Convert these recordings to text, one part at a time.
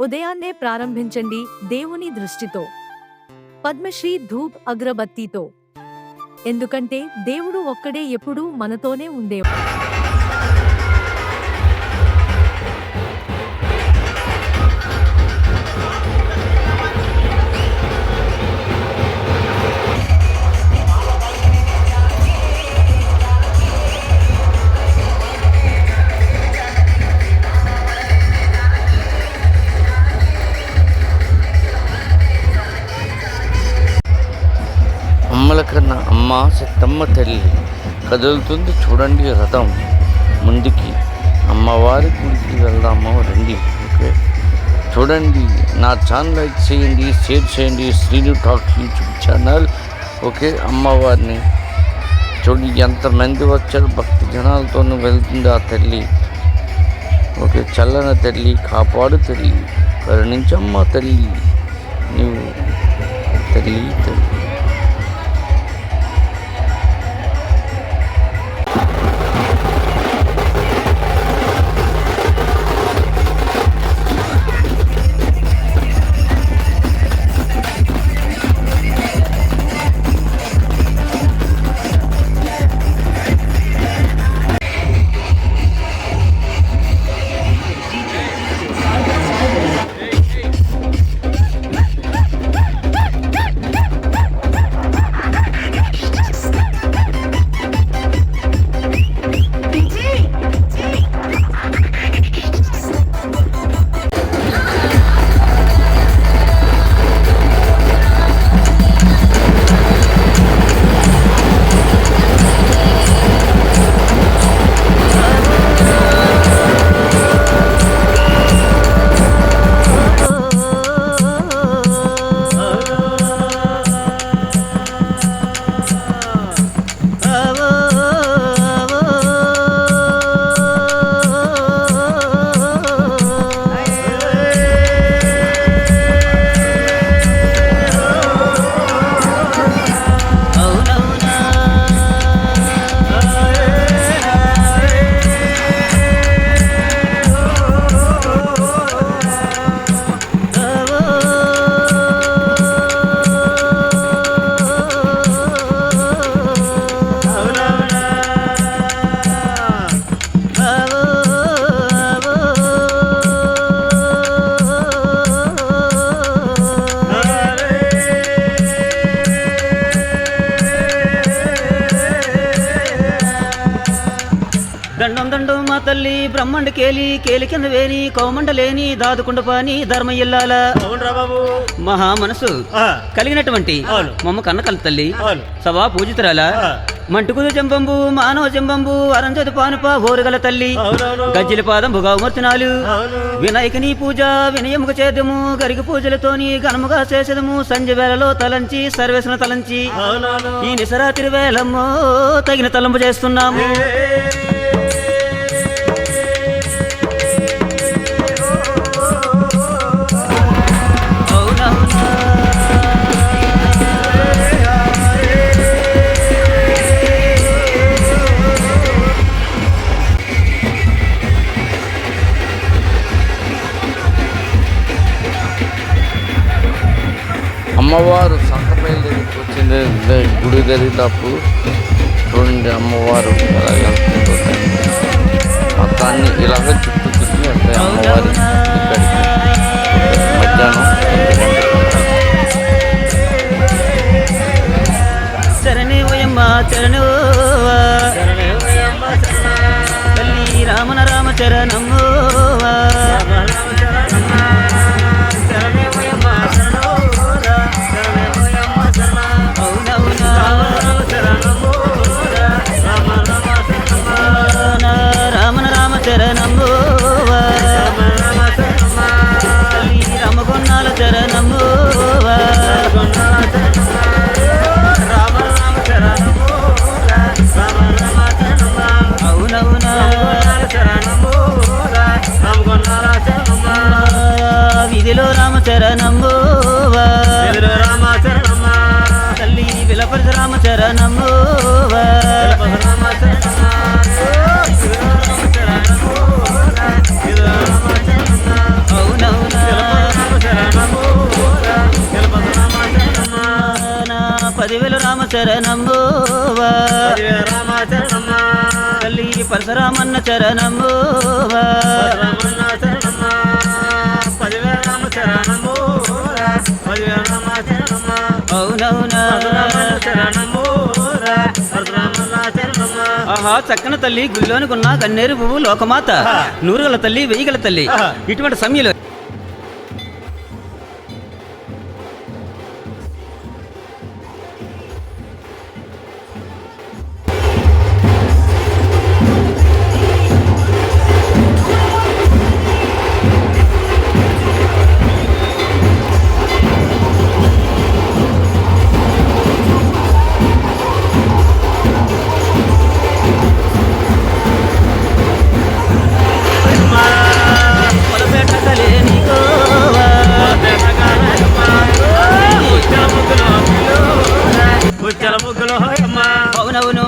ఉదయాన్నే ప్రారంభించండి దేవుని దృష్టితో, పద్మశ్రీ ధూప్ అగరబత్తీతో. ఎందుకంటే దేవుడు ఒక్కడే ఎప్పుడూ మనతోనే ఉండేవాడు. అమ్మల కన్నా అమ్మ సత్తమ్మ తల్లి కదులుతుంది చూడండి రథం ముందుకి. అమ్మవారి గుడికి వెళ్దాము రండి. ఓకే, చూడండి. నా ఛానల్ లైక్ చేయండి, షేర్ చేయండి. Srinu talk YouTube channel. Okay, అమ్మవారిని చూడండి ఎంతమంది వచ్చారు, భక్తి జనాలతో వెళ్తుంది ఆ తల్లి. ఓకే, చల్లన తల్లి, కాపాడు తల్లి, కరుణించమ్మ తల్లి, నీవు తల్లి తల్లి. దండం దండం మా తల్లి బ్రహ్మండ కేలి కేలి కింద వేని కోమండలేని దాదుకుండ పాని ధర్మ ఇల్లాల మహా మనసు కలిగినటువంటి మమ్మ కన్న కల తల్లి సభా పూజితురాల మంటుకుదు చెంబంబు మానవ చెంబంబు అరంజదు పానుప ఓరుగల తల్లి గజ్జిల పాదం భుగామర్తనాలు వినాయకుని పూజ వినయముగా చేద్యము గరిగి పూజలతోని ఘనముగా చేసేదము సంజ వేళలో తలంచి సర్వేశ్వర తలంచి ఈ నిసరాత్రి వేళమ్మో తగిన తలంపు చేస్తున్నాము. అమ్మవారు సంతపల్లి దగ్గరికి వచ్చింది గుడి దరిదాపు. చూడండి అమ్మవారు మొత్తాన్ని ఇలాగ చుట్టూ చుట్టూ ఉంటాయి అమ్మవారి ఇక్కడికి. మధ్యాహ్నం చరణే ఓయమ్మ చరణో తల్లి రామన రామ చరణమో రామన రామ చరణమో తల్లి రామగొన్నాల చరణమో అవునవునా విధిలో రామచరణమో తల్లి విలపరచ రామచరణమో అవునవునా చరణమోవా తల్లి పరశురామన్న చరణమోవా అవునవునా ఆహా చక్కన తల్లి గుళ్ళోనికున్న కన్నేరు పువ్వు లోకమాత నూరుగల తల్లి వెయ్యిగల తల్లి ఇటువంటి సమయంలో అవునవును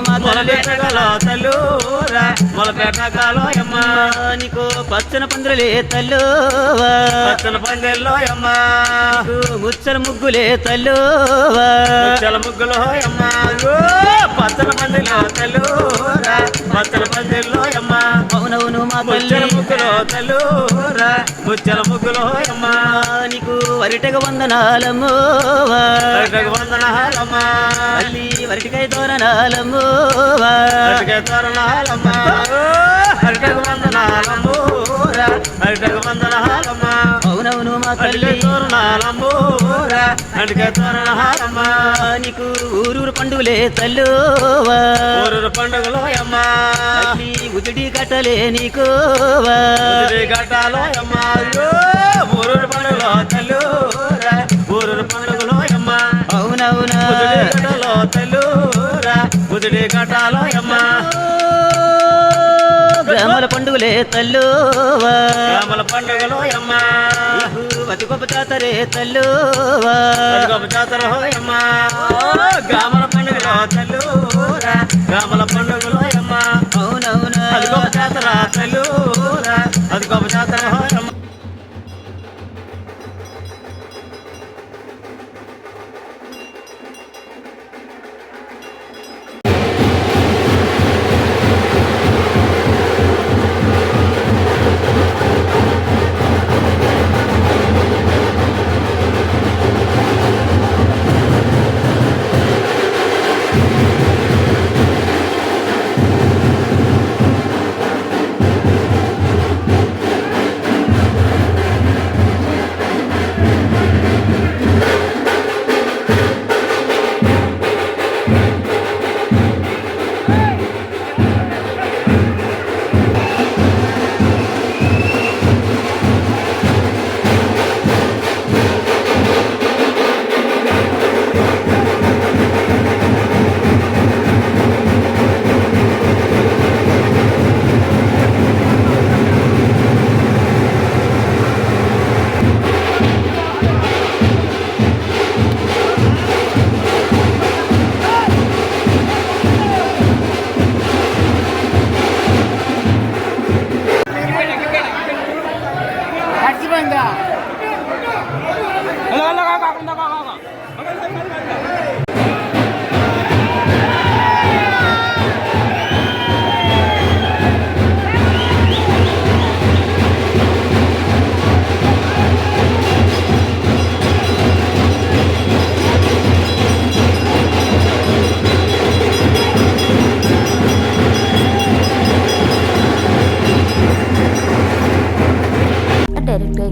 నీకు పచ్చన పందిరలే తల్లు పచ్చన పందిర్లో అమ్మా ముచ్చల ముగ్గులే తల్లు ముగ్గులో అమ్మా పచ్చన పందిర్లో తల్లు పచ్చన పందిర్లో అమ్మా అవునవును మా ముచ్చల తల్లి ముగ్గులో తల్లు ముచ్చల ముగ్గులో అమ్మా నీకు వరిటగ వందనాలమ్మో వందనాలమ్మా తల్లి వరిటికాయ తోరణాలమ్మో తోరణాలమ్మా హరిటకు వందనాలమ్మూరా హరిటకు వందనాలమ్మా అవునవును మా తల్లి తోరణాలమ్మూరా హరిటకు తోరణాలమ్మా నీకు ఊరూరు పండుగలే తల్లు ఊరు పండుగలో అమ్మా తల్లి ఉదిడి కట్టలే నీకు గడ్డాలో అమ్మా ఊరు పండుగలో తల్లురా ఊరు పండుగలో అమ్మా అవునవునా గడ్డలో తల్లురా ఉదిడి గడ్డాలో అమ్మా గ్రామాల పండుగలే తల్లు గ్రామాల పండుగలో అమ్మా అతి గొప్ప జాతరే తల్లు గొప్ప జాతర అమ్మా గ్రామాల పండుగలో తల్లురా గ్రామాల పండుగలో అమ్మా అవునవునా అది గొప్ప జాతర తల్లురా అది గొప్ప జాతర అమ్మా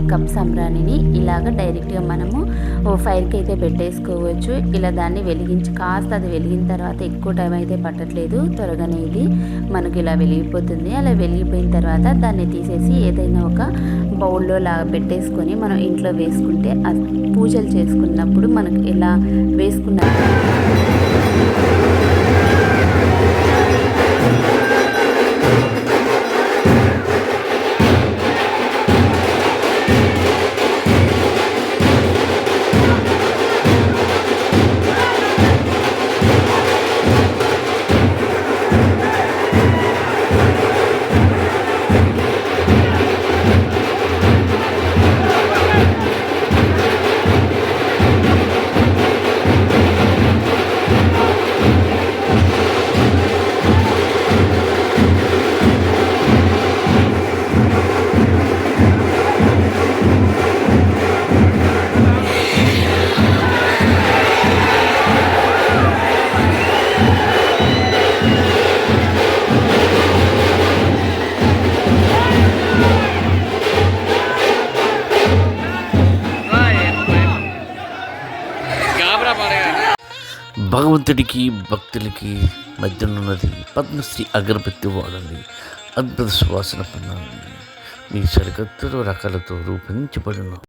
కప్ సంబ్రాణిని ఇలాగ డైరెక్ట్గా మనము ఫైర్కి అయితే పెట్టేసుకోవచ్చు. ఇలా దాన్ని వెలిగించి కాస్త అది వెలిగిన తర్వాత ఎక్కువ టైం అయితే పట్టట్లేదు, త్వరగానే ఇది మనకు ఇలా వెలిగిపోతుంది. అలా వెలిగిపోయిన తర్వాత దాన్ని తీసేసి ఏదైనా ఒక బౌల్లో లాగా పెట్టేసుకొని మనం ఇంట్లో వేసుకుంటే పూజలు చేసుకున్నప్పుడు మనకు ఇలా వేసుకున్న భగవంతుడికి భక్తులకి మధ్యనున్నది పద్మశ్రీ అగరబత్తి వాడండి. అద్భుత సువాసన పొందండి. మీ సరికొత్త రకాలతో రూపొందించబడిన